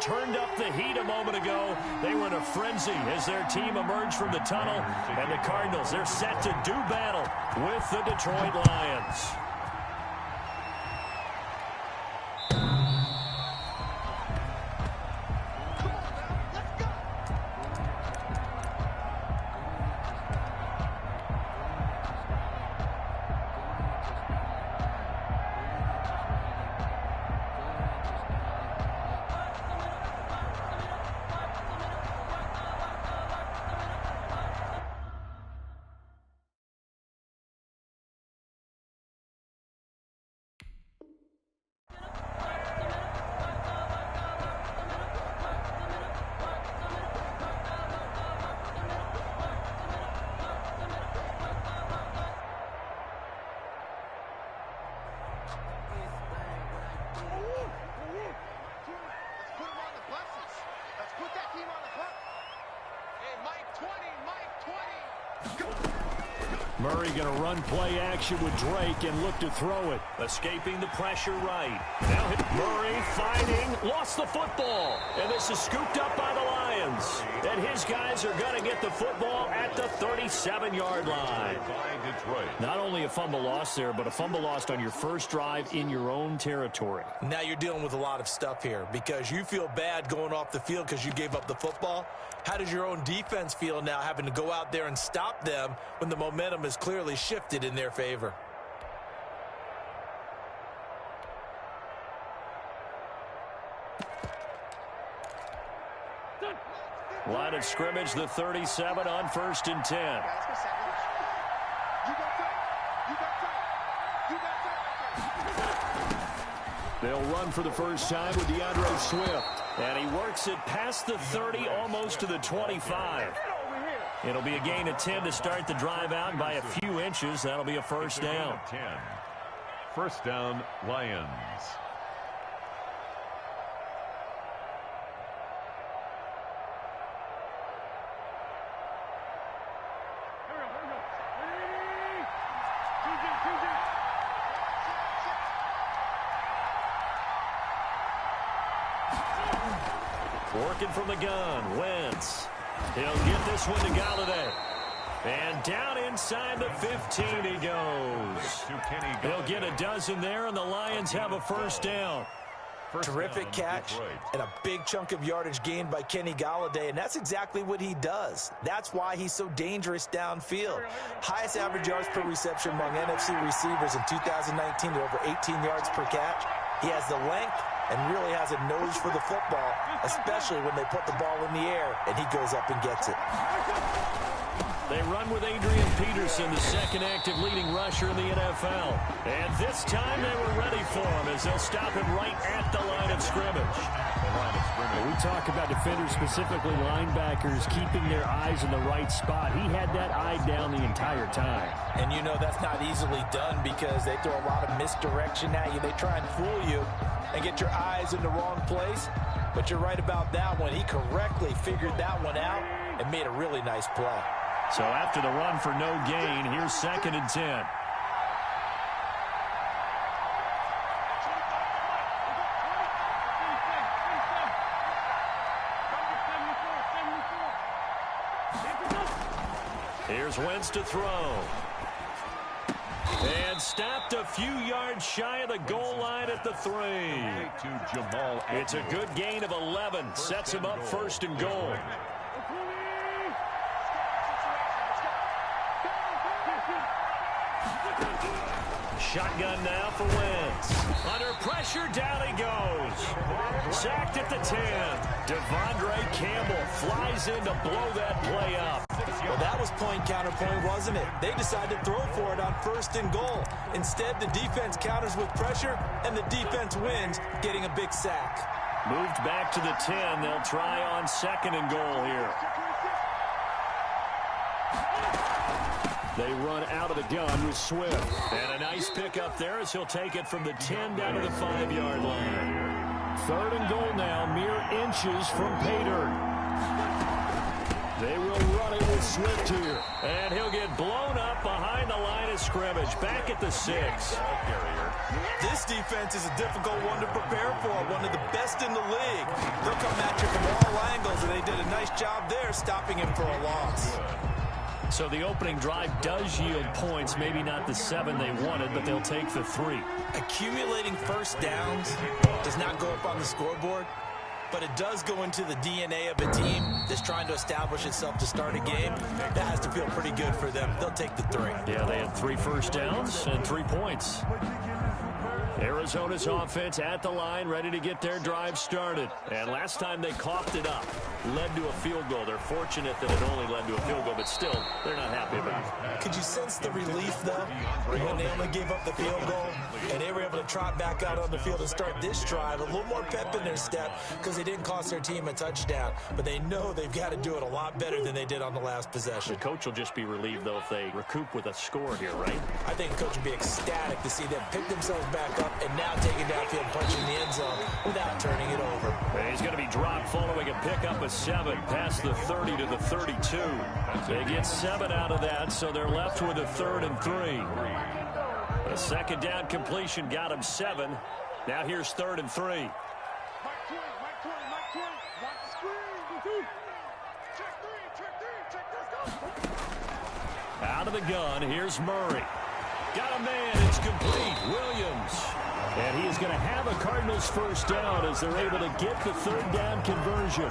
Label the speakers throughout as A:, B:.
A: turned up the heat a moment ago. They were in a frenzy as their team emerged from the tunnel. And the Cardinals, they're set to do battle with the Detroit Lions. Murray going to run play action with Drake and look to throw it. Escaping the pressure right. Now Murray fighting. Lost the football. And this is scooped up by the Lions. And his guys are going to get the football at the 37-yard line. Not only a fumble loss there, but a fumble lost on your first drive in your own territory.
B: Now you're dealing with a lot of stuff here because you feel bad going off the field because you gave up the football. How does your own defense feel now having to go out there and stop them when the momentum is clearly shifted in their favor?
A: Line of scrimmage, the 37 on 1st and 10. They'll run for the first time with DeAndre Swift. And he works it past the 30, almost to the 25. It'll be a gain of 10 to start the drive out by a few inches. That'll be a first down.
C: 10. First down, Lions.
A: Working from the gun, Wentz. He'll get this one to Galladay. And down inside the 15 he goes. He'll get a dozen there, and the Lions have a first down.
B: Terrific catch and a big chunk of yardage gained by Kenny Galladay, and that's exactly what he does. That's why he's so dangerous downfield. Highest average yards per reception among NFC receivers in 2019 at over 18 yards per catch. He has the length and really has a nose for the football, especially when they put the ball in the air and he goes up and gets it.
A: They run with Adrian Peterson, the second active leading rusher in the NFL. And this time they were ready for him as they'll stop him right at the line of scrimmage.
D: We talk about defenders, specifically linebackers, keeping their eyes in the right spot. He had that eye down the entire time.
B: And you know that's not easily done because they throw a lot of misdirection at you. They try and fool you and get your eyes in the wrong place. But you're right about that one. He correctly figured that one out and made a really nice play.
A: So after the run for no gain, here's 2nd and 10. Here's Wentz to throw. And stopped a few yards shy of the goal line at the 3. It's a good gain of 11. Sets him up 1st and goal. Shotgun now for Wentz. Under pressure, down he goes. Sacked at the 10. Devondre Campbell flies in to blow that play up.
B: Well, that was point counterpoint, wasn't it? They decided to throw for it on 1st and goal. Instead, the defense counters with pressure, and the defense wins, getting a big sack.
A: Moved back to the 10. They'll try on 2nd and goal here. They run out of the gun with Swift. And a nice pickup there as he'll take it from the 10 down to the 5-yard line. 3rd and goal now, mere inches from Pater. They will run it with Swift here. And he'll get blown up behind the line of scrimmage. Back at the 6.
B: This defense is a difficult one to prepare for. One of the best in the league. They'll come at you from all angles, and they did a nice job there stopping him for a loss.
A: So the opening drive does yield points. Maybe not the 7 they wanted, but they'll take the 3.
B: Accumulating first downs does not go up on the scoreboard, but it does go into the DNA of a team that's trying to establish itself to start a game. That has to feel pretty good for them. They'll take the 3.
A: Yeah, they had 3 first downs and 3 points. Arizona's offense at the line, ready to get their drive started. And last time they coughed it up, led to a field goal. They're fortunate that it only led to a field goal, but still, they're not happy about it.
B: Could you sense the relief, though, when they only gave up the field goal and they were able to trot back out on the field and start this drive? A little more pep in their step because they didn't cost their team a touchdown, but they know they've got to do it a lot better than they did on the last possession.
A: The coach will just be relieved, though, if they recoup with a score here, right?
B: I think the coach would be ecstatic to see them pick themselves back up and now take it downfield, punching the end zone without turning it over.
A: And he's going to be dropped following a pickup of 7 past the 30 to the 32. They get 7 out of that, so they're left with a 3rd and 3. A second down completion got him 7. Now here's 3rd and 3. Out of the gun, here's Murray. Got a man, it's complete. Williams. And he is going to have a Cardinals first down as they're able to get the 3rd down conversion.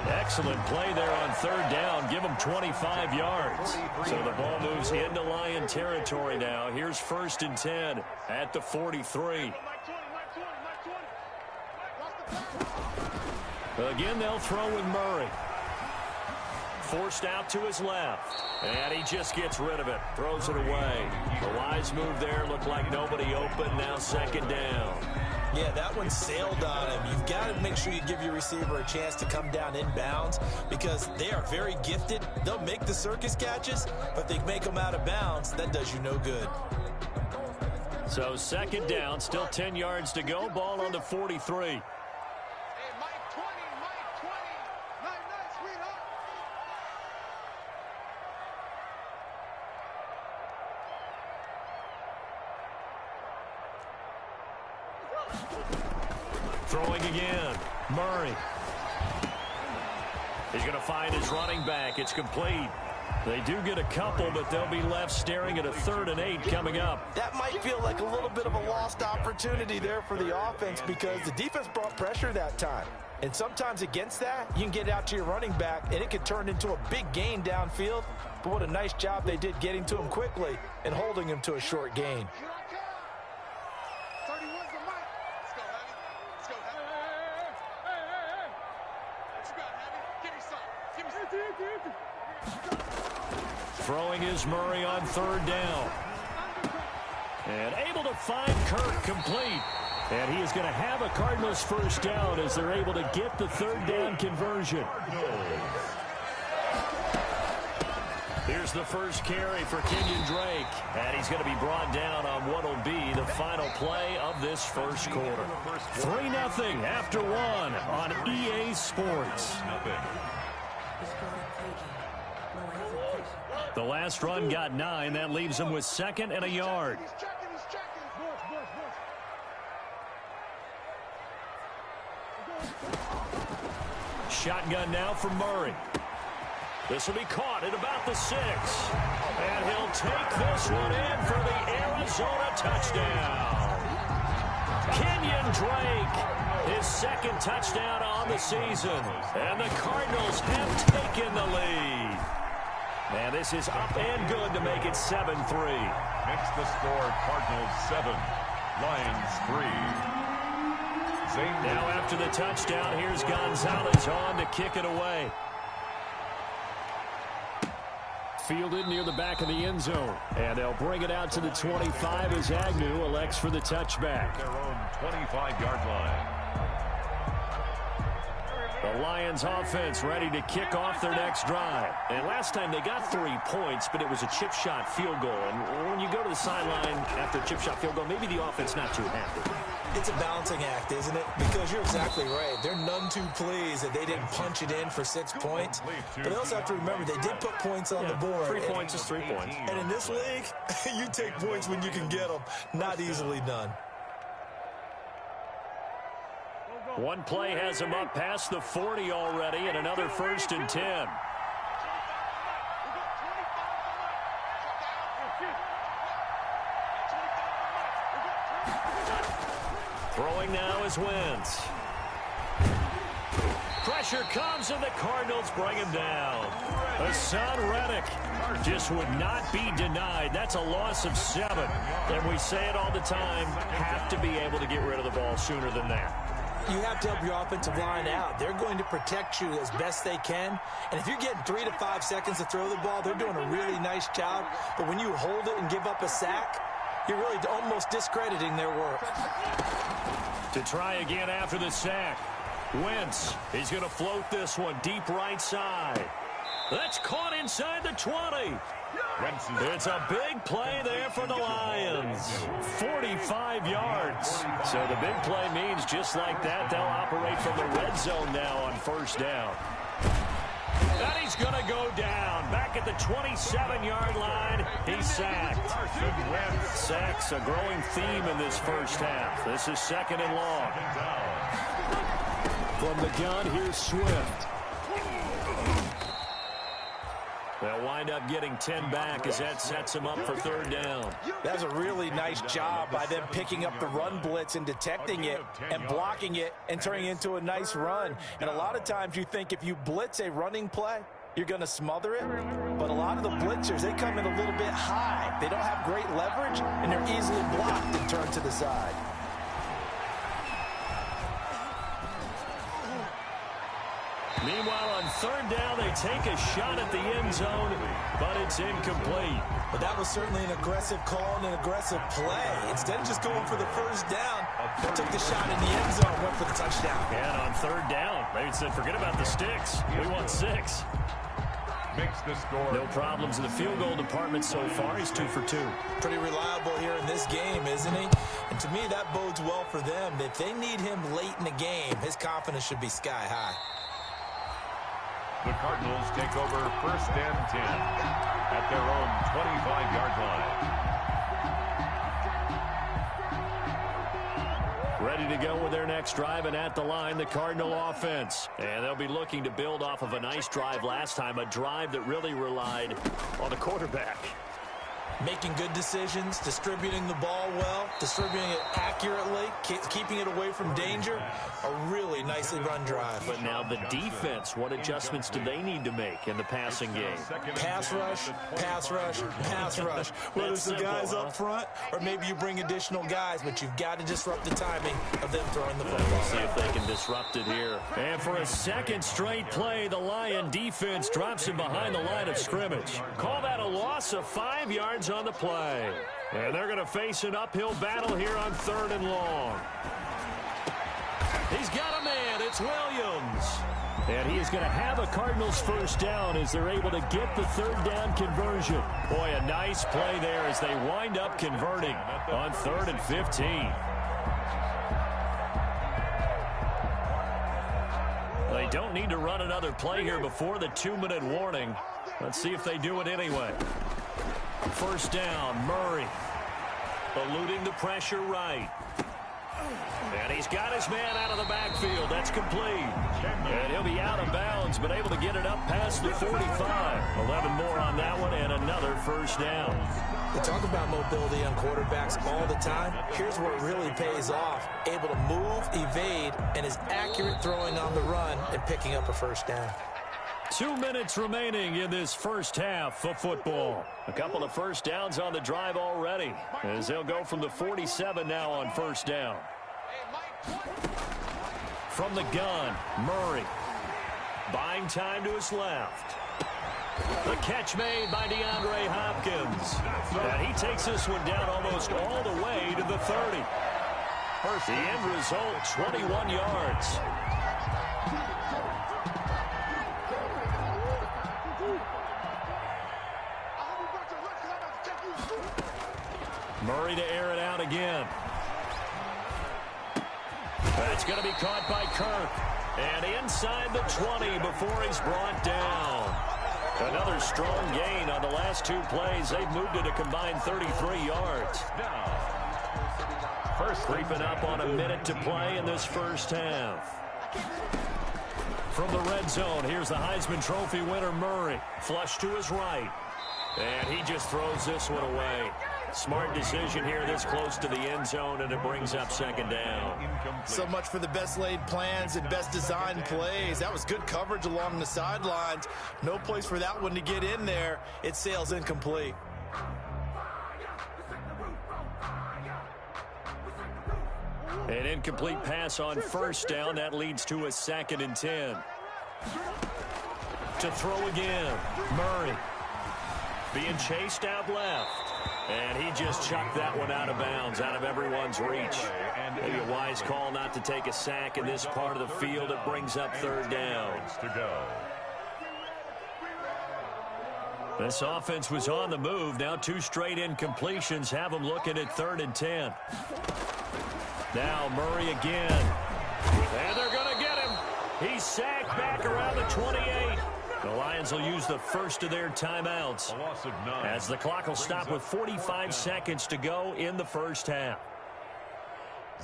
A: Excellent play there on 3rd down. Give them 25 yards. So the ball moves into Lion territory now. Here's 1st and 10 at the 43. Again, they'll throw with Murray. Forced out to his left. And he just gets rid of it. Throws it away. The wise move there. Looked like nobody open. Now 2nd down.
B: Yeah, that one sailed on him. You've got to make sure you give your receiver a chance to come down inbounds because they are very gifted. They'll make the circus catches, but they make them out of bounds. That does you no good.
A: So 2nd down. Still 10 yards to go. Ball on the 43. Throwing again. Murray. He's going to find his running back. It's complete. They do get a couple, but they'll be left staring at a 3rd and 8 coming up.
B: That might feel like a little bit of a lost opportunity there for the offense because the defense brought pressure that time. And sometimes against that, you can get out to your running back, and it can turn into a big gain downfield. But what a nice job they did getting to him quickly and holding him to a short gain.
A: Throwing is Murray on 3rd down. And able to find Kirk complete. And he is going to have a Cardinals first down as they're able to get the 3rd down conversion. Here's the first carry for Kenyon Drake. And he's going to be brought down on what will be the final play of this first quarter. 3-0 after 1 on EA Sports. The last run got 9. That leaves him with 2nd and a yard. Shotgun now for Murray. This will be caught at about the 6. And he'll take this one in for the Arizona touchdown. Kenyon Drake, his 2nd touchdown on the season. And the Cardinals have taken the lead. And this is up and good to make it 7-3.
C: Makes the score Cardinals 7, Lions 3.
A: Now after the touchdown, here's Gonzalez on to kick it away. Fielded near the back of the end zone. And they'll bring it out to the 25 as Agnew elects for the touchback.
C: Their own 25-yard line.
A: The Lions offense ready to kick off their next drive. And last time they got 3 points, but it was a chip shot field goal. And when you go to the sideline after a chip shot field goal, maybe the offense not too happy.
B: It's a balancing act, isn't it? Because you're exactly right. They're none too pleased that they didn't punch it in for 6 points. But they also have to remember they did put points on the board.
D: 3 points is 3 points.
B: And in this league, you take points when you can get them. Not easily done.
A: One play has him up past the 40 already, and another 1st and 10. Throwing now is Wentz. Pressure comes, and the Cardinals bring him down. Hassan Reddick just would not be denied. That's a loss of 7. And we say it all the time, have to be able to get rid of the ball sooner than that.
B: You have to help your offensive line out. They're going to protect you as best they can. And if you're getting 3 to 5 seconds to throw the ball, they're doing a really nice job. But when you hold it and give up a sack, you're really almost discrediting their work.
A: To try again after the sack. Wentz, he's going to float this one deep right side. That's caught inside the 20. It's a big play there for the Lions. 45 yards. So the big play means just like that, they'll operate from the red zone now on 1st down. And he's going to go down. Back at the 27-yard line, he's sacked. Sacks, a growing theme in this first half. This is 2nd and long.
D: From the gun, here's Swift.
A: They'll wind up getting 10 back as that sets them up for 3rd down.
B: That's a really nice job by them picking up the run blitz and detecting it and blocking it and turning it into a nice run. And a lot of times you think if you blitz a running play, you're going to smother it. But a lot of the blitzers, they come in a little bit high. They don't have great leverage, and they're easily blocked and turned to the side.
A: Meanwhile, on 3rd down, they take a shot at the end zone, but it's incomplete.
B: But that was certainly an aggressive call and an aggressive play. Instead of just going for the 1st down, they took the shot in the end zone, went for the touchdown.
A: And on 3rd down, they said, forget about the sticks. We want 6.
C: Makes the score.
A: No problems in the field goal department so far. He's 2 for 2.
B: Pretty reliable here in this game, isn't he? And to me, that bodes well for them. If they need him late in the game, his confidence should be sky high.
C: The Cardinals take over 1st and 10 at their own 25-yard line.
A: Ready to go with their next drive, and at the line, the Cardinal offense. And they'll be looking to build off of a nice drive last time, a drive that really relied on the quarterback.
B: Making good decisions, distributing the ball well, distributing it accurately, keeping it away from danger. A really nicely run drive.
A: But now the defense, what adjustments do they need to make in the passing game?
B: Pass rush, pass rush, pass rush. Whether it's the guys up front or maybe you bring additional guys, but you've got to disrupt the timing of them throwing the football.
A: We'll see if they can disrupt it here. And for a 2nd straight play, the Lion defense drops him behind the line of scrimmage. Call that a loss of 5 yards on the play. And they're going to face an uphill battle here on 3rd and long. He's got a man. It's Williams. And he is going to have a Cardinals 1st down as they're able to get the 3rd down conversion. Boy, a nice play there as they wind up converting on 3rd and 15. They don't need to run another play here before the 2-minute warning. Let's see if they do it anyway. 1st down, Murray. Eluding the pressure right. And he's got his man out of the backfield. That's complete. And he'll be out of bounds, but able to get it up past the 45. 11 more on that one, and another 1st down.
B: We talk about mobility on quarterbacks all the time. Here's where it really pays off. Able to move, evade, and is accurate throwing on the run and picking up a 1st down.
A: 2 minutes remaining in this first half of football. A couple of 1st downs on the drive already, as they'll go from the 47 now on 1st down. From the gun, Murray. Buying time to his left. The catch made by DeAndre Hopkins. And he takes this one down almost all the way to the 30. The end result, 21 yards. Murray to air it out again. It's going to be caught by Kirk. And inside the 20 before he's brought down. Another strong gain on the last 2 plays. They've moved it a combined 33 yards.
C: First,
A: creeping up on a minute to play in this first half. From the red zone, here's the Heisman Trophy winner, Murray. Flush to his right. And he just throws this one away. Smart decision here this close to the end zone, and it brings up second down.
B: So much for the best laid plans and best designed plays. That was good coverage along the sidelines. No place for that one to get in there. It sails incomplete.
A: An incomplete pass on first down. That leads to a 2nd and 10. To throw again. Murray being chased out left. And he just chucked that one out of bounds, out of everyone's reach. Maybe a wise call not to take a sack in this part of the field. It brings up 3rd down. This offense was on the move. Now 2 straight incompletions have them looking at 3rd and 10. Now Murray again. And they're going to get him. He's sacked back around the 28. The Lions will use the first of their timeouts as the clock will stop with 45 seconds to go in the first half.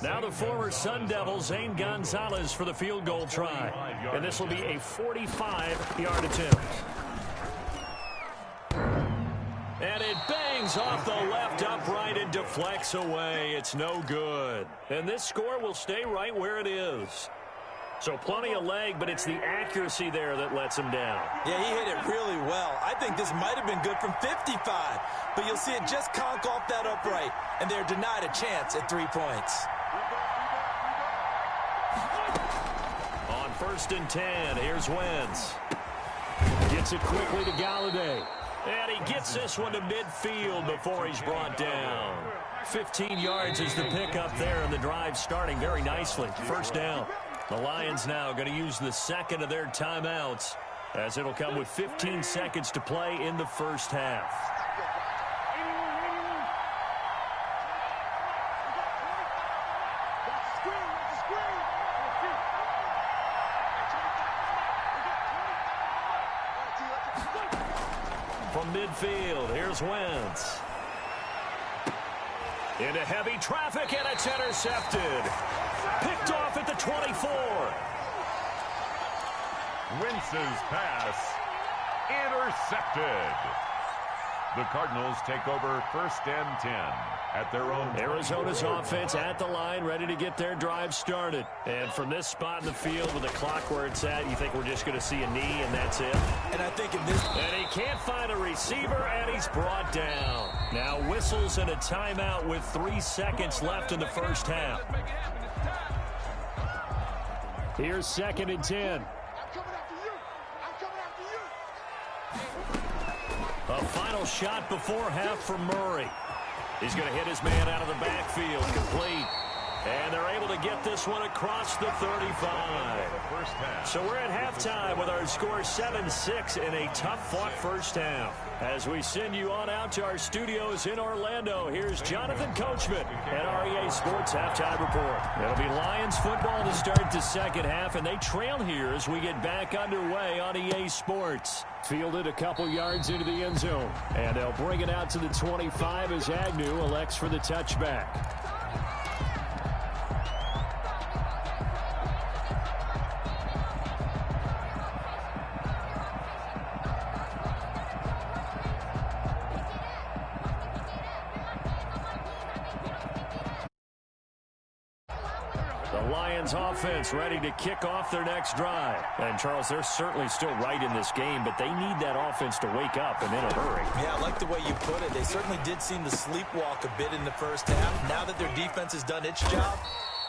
A: Now the former Sun Devil, Zane Gonzalez, for the field goal try. And this will be a 45-yard attempt. And it bangs off the left upright and deflects away. It's no good. And this score will stay right where it is. So plenty of leg, but it's the accuracy there that lets him down.
B: Yeah, he hit it really well. I think this might have been good from 55. But you'll see it just conk off that upright. And they're denied a chance at 3 points.
A: On 1st and 10, here's Wentz. Gets it quickly to Galladay. And he gets this one to midfield before he's brought down. 15 yards is the pickup there, and the drive starting very nicely. First down. The Lions now going to use the 2nd of their timeouts, as it'll come with 15 seconds to play in the first half. From midfield, here's Wentz. Into heavy traffic, and it's intercepted. Picked off at the 24.
C: Wentz's pass intercepted. The Cardinals take over 1st and 10 at their own.
A: Arizona's offense at the line, ready to get their drive started. And from this spot in the field with the clock where it's at, you think we're just going to see a knee and that's it?
B: And I think in this...
A: And he can't find a receiver, and he's brought down. Now whistles and a timeout with 3 seconds left in the first half. Here's 2nd and 10. A final shot before half for Murray. He's going to hit his man out of the backfield, complete. And they're able to get this one across the 35. So we're at halftime with our score 7-6 in a tough-fought first half. As we send you on out to our studios in Orlando, here's Jonathan Coachman at REA Sports Halftime Report. It'll be Lions football to start the second half, and they trail here as we get back underway on EA Sports. Fielded a couple yards into the end zone, and they'll bring it out to the 25 as Agnew elects for the touchback. Offense ready to kick off their next drive. And, Charles, they're certainly still right in this game, but they need that offense to wake up and in a hurry.
B: Yeah, I like the way you put it. They certainly did seem to sleepwalk a bit in the first half. Now that their defense has done its job,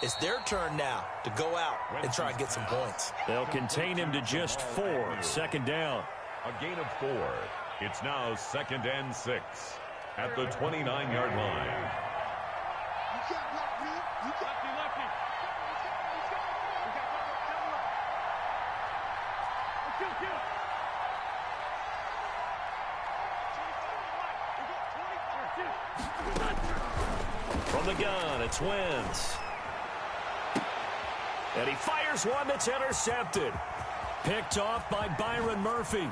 B: it's their turn now to go out and try and get some points.
A: They'll contain him to just 4. 2nd down.
C: A gain of 4. It's now 2nd and 6 at the 29-yard line.
A: From the gun, it's Wentz. And he fires one that's intercepted. Picked off by Byron Murphy.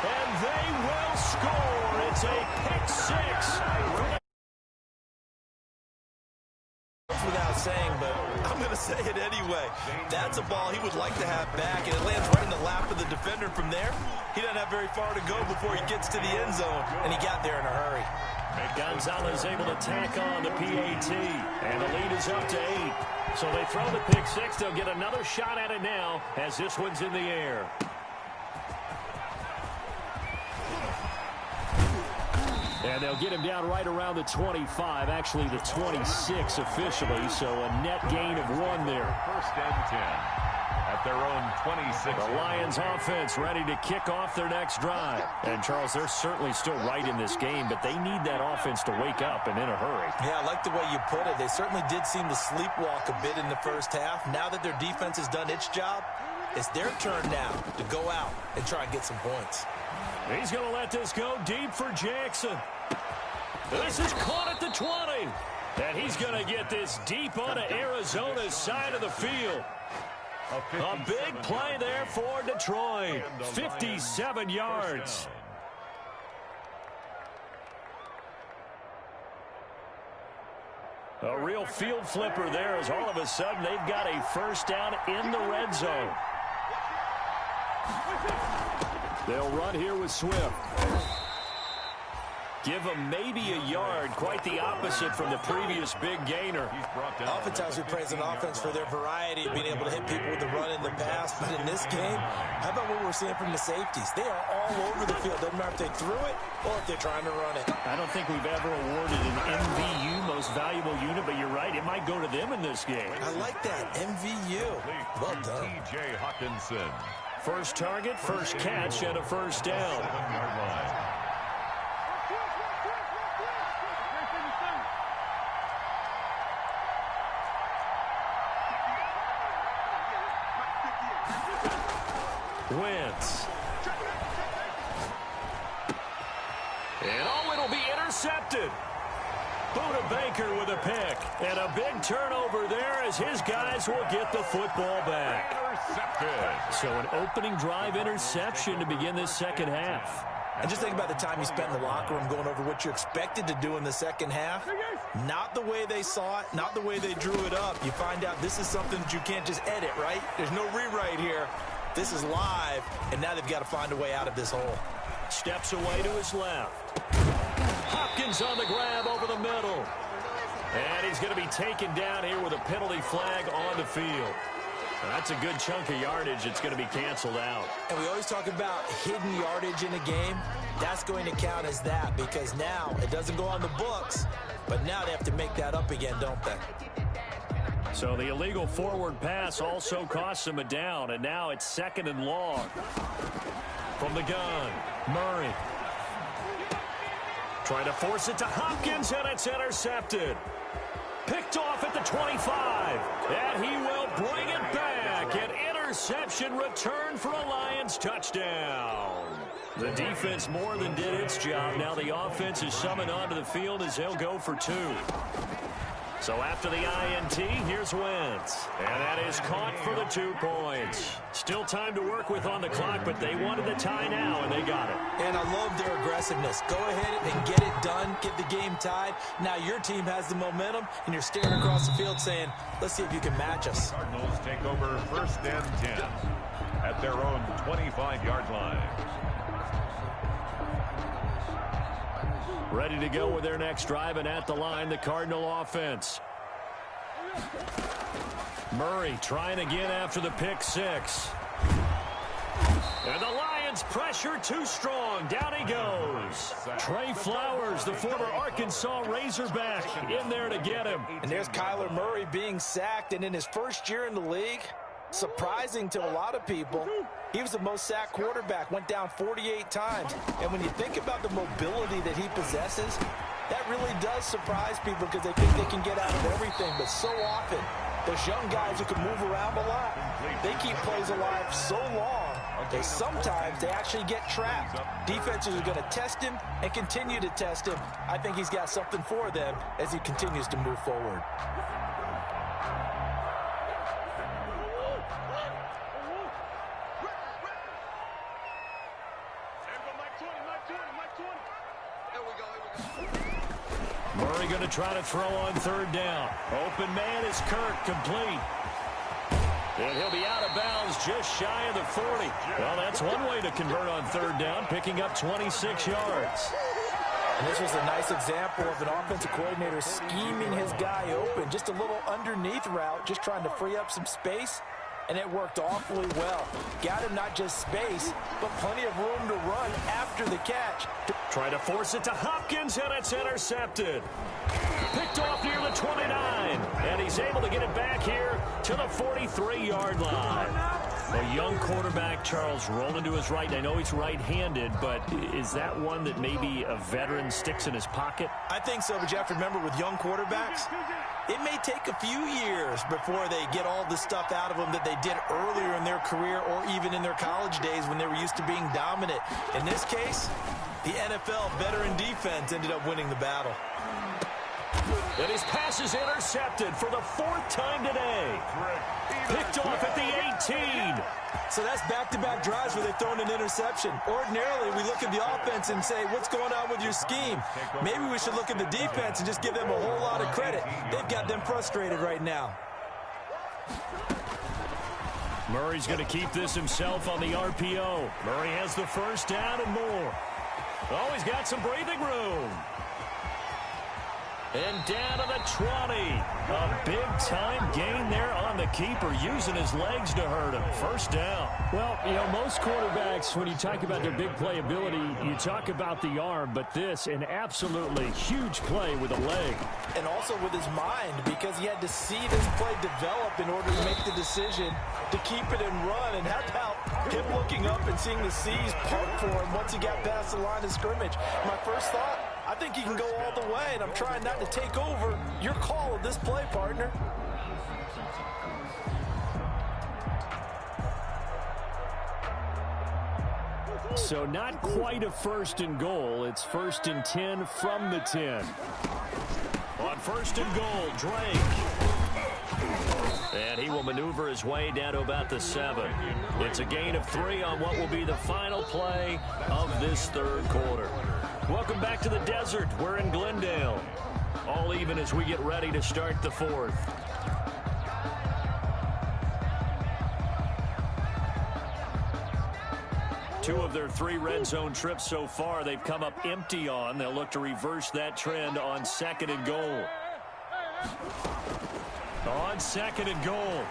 A: And they will score. It's a pick six.
B: Without saying, but I'm going to say it anyway. That's a ball he would like to have back, and it lands right in the lap of the defender. From there, he doesn't have very far to go before he gets to the end zone, and he got there in a hurry.
A: Gonzalez able to tack on the PAT, and the lead is up to 8. So they throw the pick six. They'll get another shot at it now as this one's in the air. And they'll get him down right around the 25, actually the 26 officially, so a net gain of 1 there.
C: First and 10 at their own 26.
A: The Lions offense ready to kick off their next drive. And, Charles, they're certainly still right in this game, but they need that offense to wake up and in a hurry.
B: Yeah, I like the way you put it. They certainly did seem to sleepwalk a bit in the first half. Now that their defense has done its job, it's their turn now to go out and try and get some points.
A: He's going to let this go deep for Jackson. This is caught at the 20. And he's going to get this deep onto Arizona's side of the field. A big play there for Detroit. 57 yards. A real field flipper there as all of a sudden they've got a first down in the red zone. They'll run here with Swift. Give them maybe a yard, quite the opposite from the previous big gainer.
B: Oftentimes we praise an offense for their variety of being able to hit people with the run and the pass, but in this game, how about what we're seeing from the safeties? They are all over the field. Doesn't matter if they threw it or if they're trying to run it.
A: I don't think we've ever awarded an MVU, most valuable unit, but you're right, it might go to them in this game.
B: I like that, MVU. Well done.
C: T.J. Hawkinson.
A: First target, first catch, and a first down.
C: 7-yard line.
A: Wentz. And oh, it'll be intercepted. Buda Baker with a pick. And a big turnover there as his guys will get the football back.
C: Intercepted.
A: So an opening drive interception to begin this second half.
B: And just think about the time you spent in the locker room going over what you expected to do in the second half. Not the way they saw it, not the way they drew it up. You find out this is something that you can't just edit, right? There's no rewrite here. This is live, and now they've got to find a way out of this hole.
A: Steps away to his left. Hopkins on the grab over the middle. And he's going to be taken down here with a penalty flag on the field. That's a good chunk of yardage. It's going to be canceled out.
B: And we always talk about hidden yardage in a game. That's going to count as that because now it doesn't go on the books, but now they have to make that up again, don't they?
A: So the illegal forward pass also costs him a down, and now it's 2nd and long. From the gun, Murray. Trying to force it to Hopkins, and it's intercepted. Picked off at the 25, and he will bring it back. An interception return for a Lions touchdown. The defense more than did its job. Now the offense is summoned onto the field as they'll go for 2. So after the INT, here's Wentz. And that is caught for the 2 points. Still time to work with on the clock, but they wanted the tie now, and they got it.
B: And I love their aggressiveness. Go ahead and get it done, get the game tied. Now your team has the momentum, and you're staring across the field saying, let's see if you can match us.
C: Cardinals take over first and 10 at their own 25-yard line.
A: Ready to go with their next drive, and at the line, the Cardinal offense. Murray trying again after the pick 6. And the Lions pressure too strong. Down he goes. Trey Flowers, the former Arkansas Razorback, in there to get him.
B: And there's Kyler Murray being sacked, and in his first year in the league, surprising to a lot of people, he was the most sacked quarterback, went down 48 times. And when you think about the mobility that he possesses, that really does surprise people because they think they can get out of everything. But so often, those young guys who can move around a lot, they keep plays alive so long that sometimes they actually get trapped. Defenses are going to test him and continue to test him. I think he's got something for them as he continues to move forward.
A: Murray going to try to throw on third down. Open man is Kirk, complete. And he'll be out of bounds just shy of the 40. Well, that's one way to convert on third down, picking up 26 yards.
B: And this was a nice example of an offensive coordinator scheming his guy open. Just a little underneath route, just trying to free up some space, and it worked awfully well. Got him not just space, but plenty of room to run after the catch.
A: Try to force it to Hopkins, and it's intercepted. Picked off near the 29, and he's able to get it back here to the 43-yard line. A young quarterback, Charles, rolling to his right. And I know he's right-handed, but is that one that maybe a veteran sticks in his pocket?
B: I think so, but you have to remember with young quarterbacks, it may take a few years before they get all the stuff out of them that they did earlier in their career or even in their college days when they were used to being dominant. In this case, the NFL veteran defense ended up winning the battle.
A: And his pass is intercepted for the fourth time today. Picked off at the 18.
B: So that's back-to-back drives where they've thrown an interception. Ordinarily, we look at the offense and say, what's going on with your scheme? Maybe we should look at the defense and just give them a whole lot of credit. They've got them frustrated right now.
A: Murray's going to keep this himself on the RPO. Murray has the first down and more. Oh, he's got some breathing room. And down to the 20. A big-time gain there on the keeper, using his legs to hurt him. First down.
D: Well, you know, most quarterbacks, when you talk about their big playability, you talk about the arm, but this, an absolutely huge play with a leg.
B: And also with his mind, because he had to see this play develop in order to make the decision to keep it and run. And how about him looking up and seeing the C's part for him once he got past the line of scrimmage? My first thought, I think he can go all the way, and I'm trying not to take over your call of this play, partner.
D: So not quite a first and goal. It's first and 10 from the 10.
A: On first and goal, Drake. And he will maneuver his way down to about the 7. It's a gain of 3 on what will be the final play of this third quarter. Welcome back to the desert. We're in Glendale. All even as we get ready to start the fourth. Two of their 3 red zone trips so far, they've come up empty on. They'll look to reverse that trend on second and goal. On second and goal,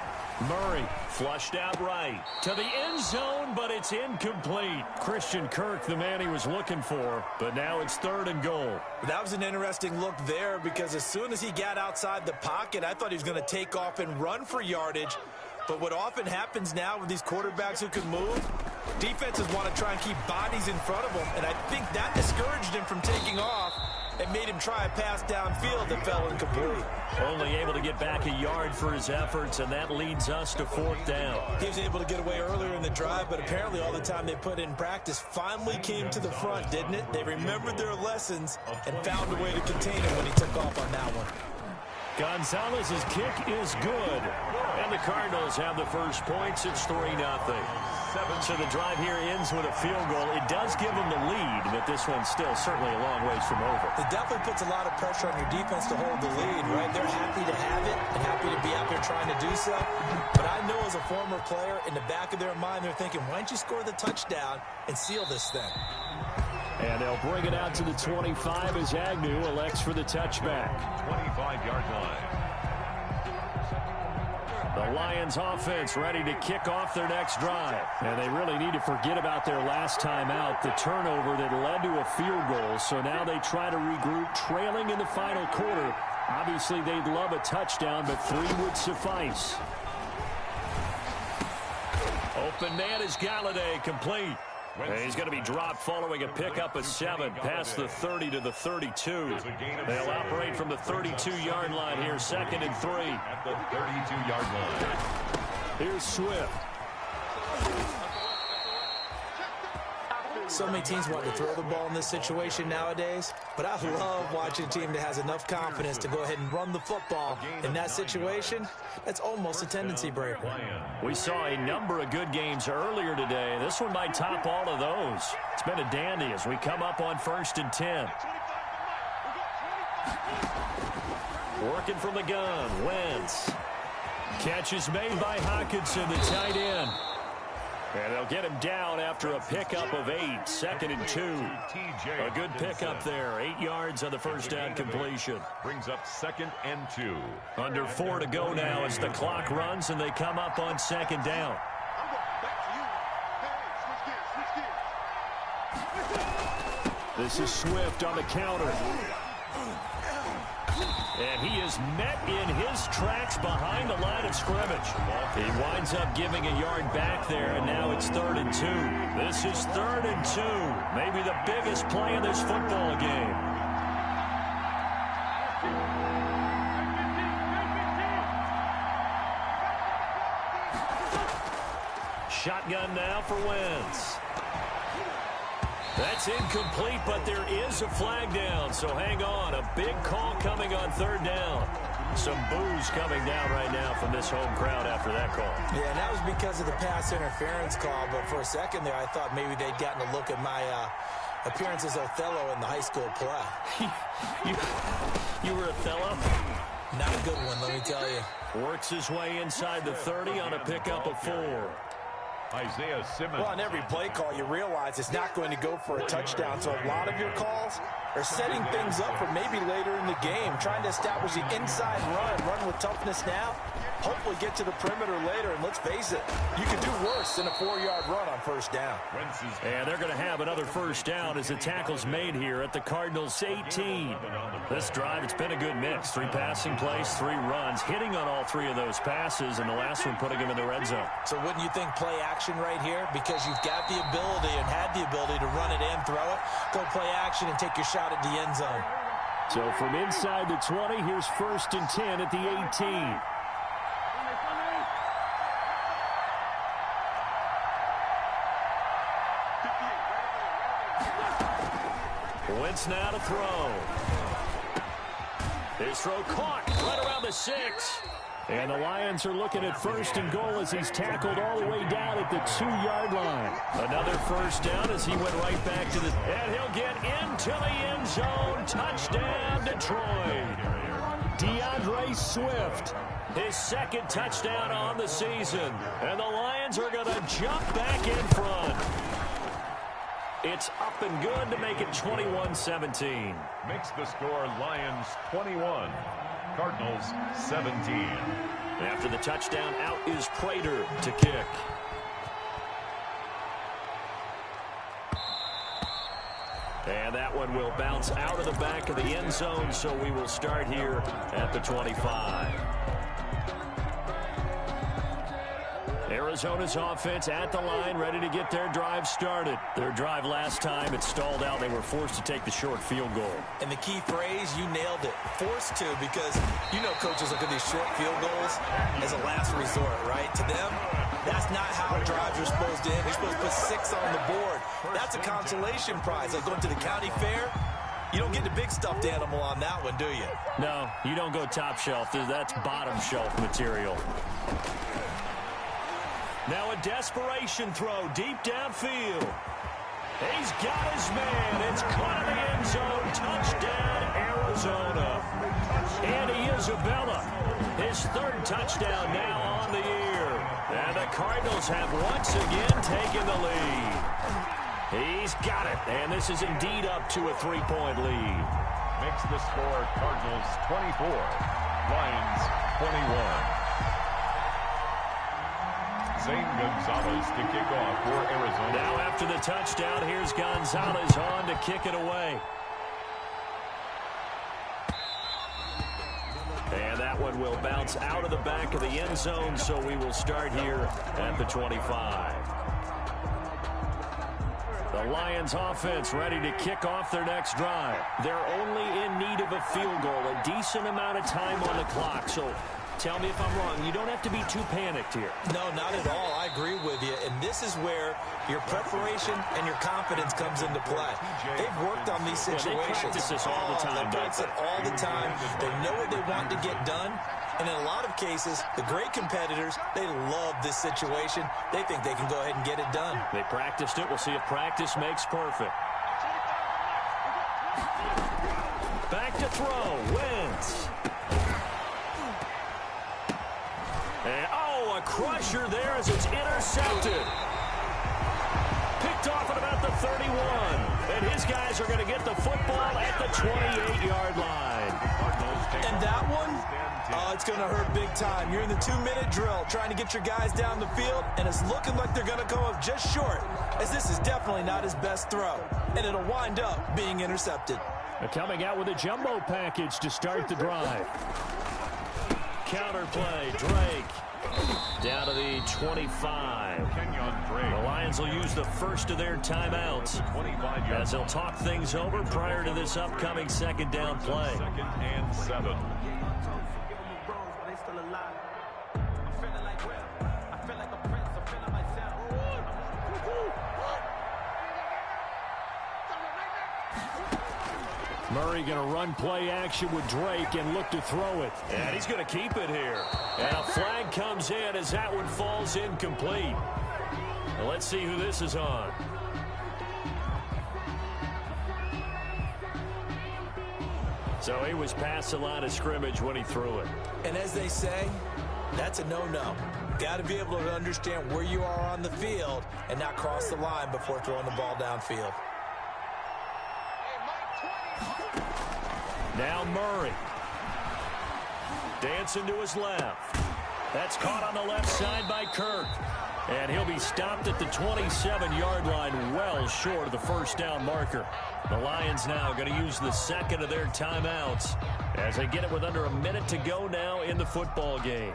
A: Murray flushed out right to the end zone, but it's incomplete. Christian Kirk, the man he was looking for, but now it's third and goal.
B: That was an interesting look there, because as soon as he got outside the pocket, I thought he was going to take off and run for yardage. But what often happens now with these quarterbacks who can move, defenses want to try and keep bodies in front of them, and I think that discouraged him from taking off and made him try a pass downfield that fell incomplete.
A: Only able to get back a yard for his efforts, and that leads us to fourth down.
B: He was able to get away earlier in the drive, but apparently all the time they put in practice finally came to the front, didn't it? They remembered their lessons and found a way to contain him when he took off on that one.
A: Gonzalez's kick is good. And the Cardinals have the first points. It's 3-0. So the drive here ends with a field goal. It does give them the lead, but this one's still certainly a long ways from over.
B: It definitely puts a lot of pressure on your defense to hold the lead, right? They're happy to have it and happy to be out there trying to do so. But I know as a former player, in the back of their mind, they're thinking, why don't you score the touchdown and seal this thing?
D: And they'll bring it out to the 25 as Agnew elects for the touchback.
C: 25-yard line.
A: The Lions offense ready to kick off their next drive. And they really need to forget about their last time out, the turnover that led to a field goal. So now they try to regroup, trailing in the final quarter. Obviously, they'd love a touchdown, but 3 would suffice. Open man is Galladay, complete. And he's going to be dropped following a pickup of 7 past the 30 to the 32. They'll operate from the 32-yard line here, second and 3.
C: At the 32-yard line.
A: Here's Swift.
B: So many teams want to throw the ball in this situation nowadays, but I love watching a team that has enough confidence to go ahead and run the football. In that situation, that's almost a tendency breaker.
A: We saw a number of good games earlier today. This one might top all of those. It's been a dandy as we come up on first and 10.
D: Working from the gun, Wentz. Catch is made by Hockenson, the tight end. And they'll get him down after a pickup of 8, 2nd and 2. A good pickup there, 8 yards on the first down completion.
C: Brings up 2nd and 2.
D: Under 4 to go now as the clock runs and they come up on 2nd down. This is Swift on the counter. And he is met in his tracks behind the line of scrimmage. He winds up giving a yard back there, and now it's 3rd and 2. This is 3rd and 2. Maybe the biggest play in this football game. Shotgun now for Wentz. That's incomplete, but there is a flag down, so hang on. A big call coming on 3rd down. Some boos coming down right now from this home crowd after that call.
B: Yeah, and that was because of the pass interference call, but for a second there I thought maybe they'd gotten a look at my appearance as Othello in the high school play.
D: You were Othello?
B: Not a good one, let me tell you.
D: Works his way inside the 30 on a pickup of 4.
C: Isaiah Simmons.
B: Well, on every play call, you realize it's not going to go for a touchdown. So a lot of your calls are setting things up for maybe later in the game, trying to establish the inside run with toughness now, hopefully get to the perimeter later. And let's face it, you could do worse than a 4-yard run on 1st down.
D: And they're going to have another 1st down as the tackle's made here at the Cardinals' 18. This drive, it's been a good mix. 3 passing plays, 3 runs, hitting on all 3 of those passes, and the last one putting him in the red zone.
B: So wouldn't you think play action right here? Because you've got the ability and had the ability to run it in, throw it, go play action, and take your shot at the end zone.
D: So from inside the 20, here's 1st and 10 at the 18. Wentz now to throw. His throw caught right around the 6. And the Lions are looking at 1st and goal as he's tackled all the way down at the 2-yard line. Another 1st down as he went right back to the... And he'll get into the end zone. Touchdown, Detroit. DeAndre Swift, his 2nd touchdown on the season. And the Lions are going to jump back in front. It's up and good to make it 21-17.
C: Makes the score Lions 21, Cardinals 17.
D: After the touchdown, out is Prater to kick. And that one will bounce out of the back of the end zone, so we will start here at the 25. Arizona's offense at the line, ready to get their drive started. Their drive last time, it stalled out. They were forced to take the short field goal.
B: And the key phrase, you nailed it. Forced to, because you know coaches look at these short field goals as a last resort, right? To them, that's not how drives are supposed to end. You're supposed to put 6 on the board. That's a consolation prize. Like going to the county fair, you don't get the big stuffed animal on that one, do you?
D: No, you don't go top shelf. That's bottom shelf material. Now a desperation throw deep downfield. He's got his man. It's caught in the end zone. Touchdown, Arizona. Andy Isabella, his 3rd touchdown now on the year. And the Cardinals have once again taken the lead. He's got it. And this is indeed up to a 3-point lead.
C: Makes the score Cardinals 24, Lions 21. Zane Gonzalez to kick off for Arizona.
D: Now after the touchdown, here's Gonzalez on to kick it away. And that one will bounce out of the back of the end zone, so we will start here at the 25. The Lions offense ready to kick off their next drive. They're only in need of a field goal, a decent amount of time on the clock, so tell me if I'm wrong. You don't have to be too panicked here.
B: No, not at all. I agree with you. And this is where your preparation and your confidence comes into play. They've worked on these situations.
D: They practice this all the time.
B: They practice it all the time. They know what they want to get done. And in a lot of cases, the great competitors, they love this situation. They think they can go ahead and get it done.
D: They practiced it. We'll see if practice makes perfect. Back to throw. Wentz. And, oh, a crusher there as it's intercepted. Picked off at about the 31. And his guys are going to get the football at the 28-yard line.
B: And that one, oh, it's going to hurt big time. You're in the 2-minute drill trying to get your guys down the field, and it's looking like they're going to come up just short, as this is definitely not his best throw. And it'll wind up being intercepted.
D: They're coming out with a jumbo package to start the drive. Counter play, Drake. Down to the 25. The Lions will use the first of their timeouts as they'll talk things over prior to this upcoming second down play.
C: 2nd and 7.
A: Murray going to run play action with Drake and look to throw it.
D: And he's going to keep it here. And a flag comes in as that one falls incomplete. Well, let's see who this is on. So he was past the line of scrimmage when he threw it.
B: And as they say, that's a no-no. Got to be able to understand where you are on the field and not cross the line before throwing the ball downfield.
D: Now Murray. Dancing to his left. That's caught on the left side by Kirk. And he'll be stopped at the 27-yard line, well short of the first down marker. The Lions now going to use the second of their timeouts as they get it with under a minute to go now in the football game.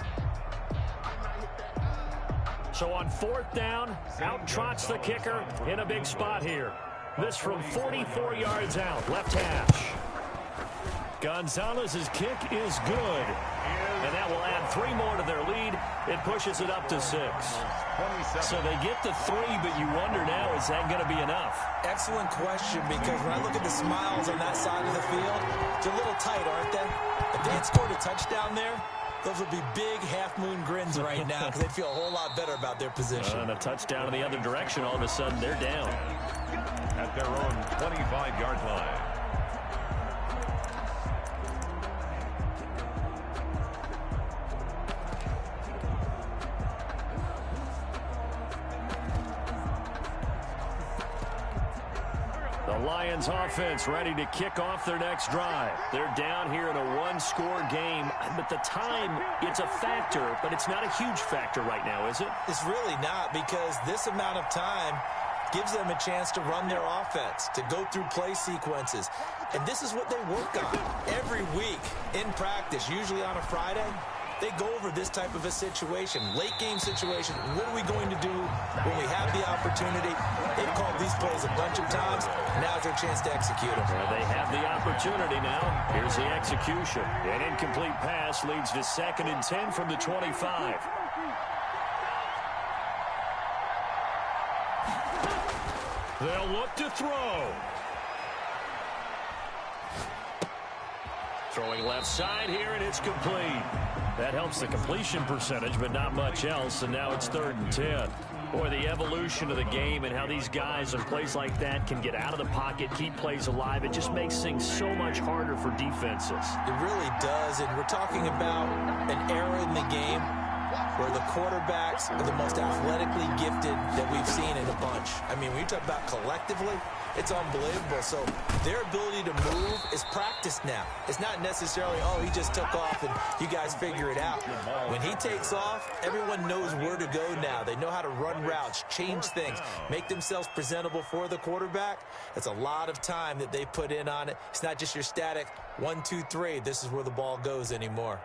D: So on 4th down, out trots the kicker in a big spot here. This from 44 yards out, left hash. Gonzalez's kick is good. And that will add 3 more to their lead. It pushes it up to 6. So they get the 3, but you wonder now, is that going to be enough?
B: Excellent question, because when I look at the smiles on that side of the field, they're a little tight, aren't they? If they had scored a touchdown there, those would be big half-moon grins right now because they'd feel a whole lot better about their position.
D: And a touchdown in the other direction, all of a sudden they're down.
C: At their own 25-yard line.
D: The Lions offense ready to kick off their next drive. They're down here in a 1-score game. But the time, it's a factor, but it's not a huge factor right now, is it?
B: It's really not, because this amount of time gives them a chance to run their offense, to go through play sequences. And this is what they work on every week in practice, usually on a Friday. They go over this type of a situation, late game situation. What are we going to do when we have the opportunity? They've called these plays a bunch of times. Now's their chance to execute them.
D: Well, they have the opportunity now. Here's the execution. An incomplete pass leads to 2nd and 10 from the 25. They'll look to throw. Throwing left side here, and it's complete. That helps the completion percentage, but not much else, and now it's 3rd and 10. Boy, the evolution of the game and how these guys on plays like that can get out of the pocket, keep plays alive, it just makes things so much harder for defenses.
B: It really does, and we're talking about an era in the game where the quarterbacks are the most athletically gifted that we've seen in a bunch. I mean, when you talk about collectively, it's unbelievable. So their ability to move is practiced now. It's not necessarily, oh, he just took off and you guys figure it out. When he takes off, everyone knows where to go now. They know how to run routes, change things, make themselves presentable for the quarterback. It's a lot of time that they put in on it. It's not just your static 1, 2, 3. This is where the ball goes anymore.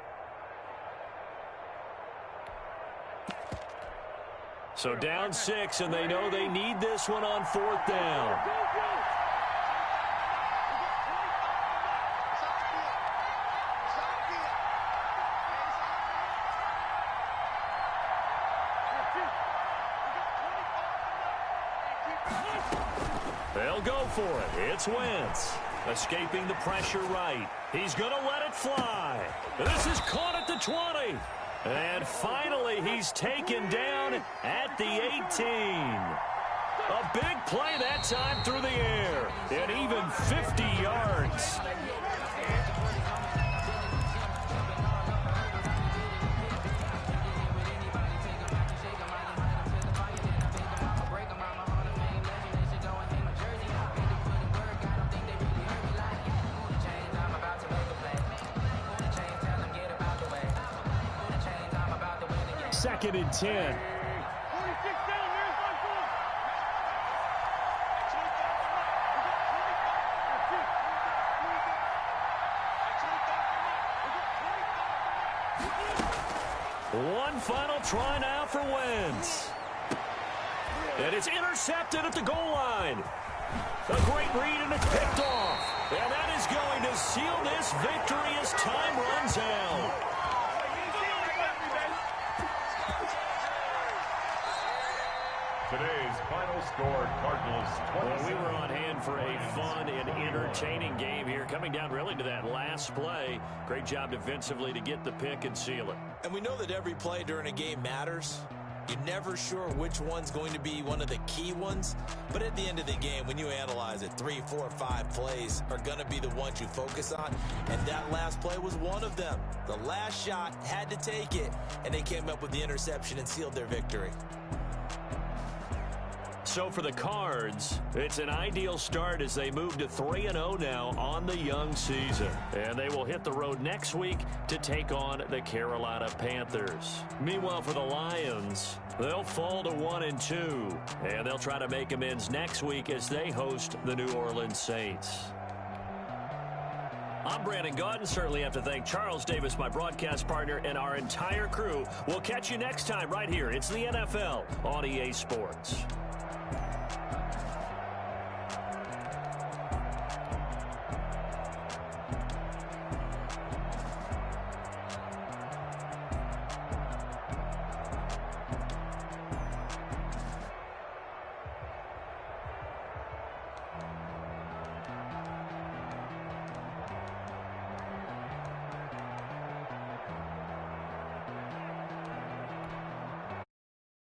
D: So down 6, and they know they need this one on 4th down. They'll go for it. It's Wentz. Escaping the pressure right. He's going to let it fly. This is caught at the 20. And finally, he's taken down at the 18. A big play that time through the air. And even 50 yards. Second and 10. One final try now for Wentz. And it's intercepted at the goal line. A great read, and it's picked off. And that is going to seal this victory as time runs out.
C: Today's final score, Cardinals 20.
D: Well, we were on hand for a fun and entertaining game here, coming down really to that last play. Great job defensively to get the pick and seal it.
B: And we know that every play during a game matters. You're never sure which one's going to be one of the key ones. But at the end of the game, when you analyze it, 3, 4, 5 plays are going to be the ones you focus on. And that last play was one of them. The last shot had to take it, and they came up with the interception and sealed their victory.
D: So for the Cards, it's an ideal start as they move to 3-0 now on the young season. And they will hit the road next week to take on the Carolina Panthers. Meanwhile, for the Lions, they'll fall to 1-2. And they'll try to make amends next week as they host the New Orleans Saints. I'm Brandon Gaudin. Certainly have to thank Charles Davis, my broadcast partner, and our entire crew. We'll catch you next time right here. It's the NFL on EA Sports.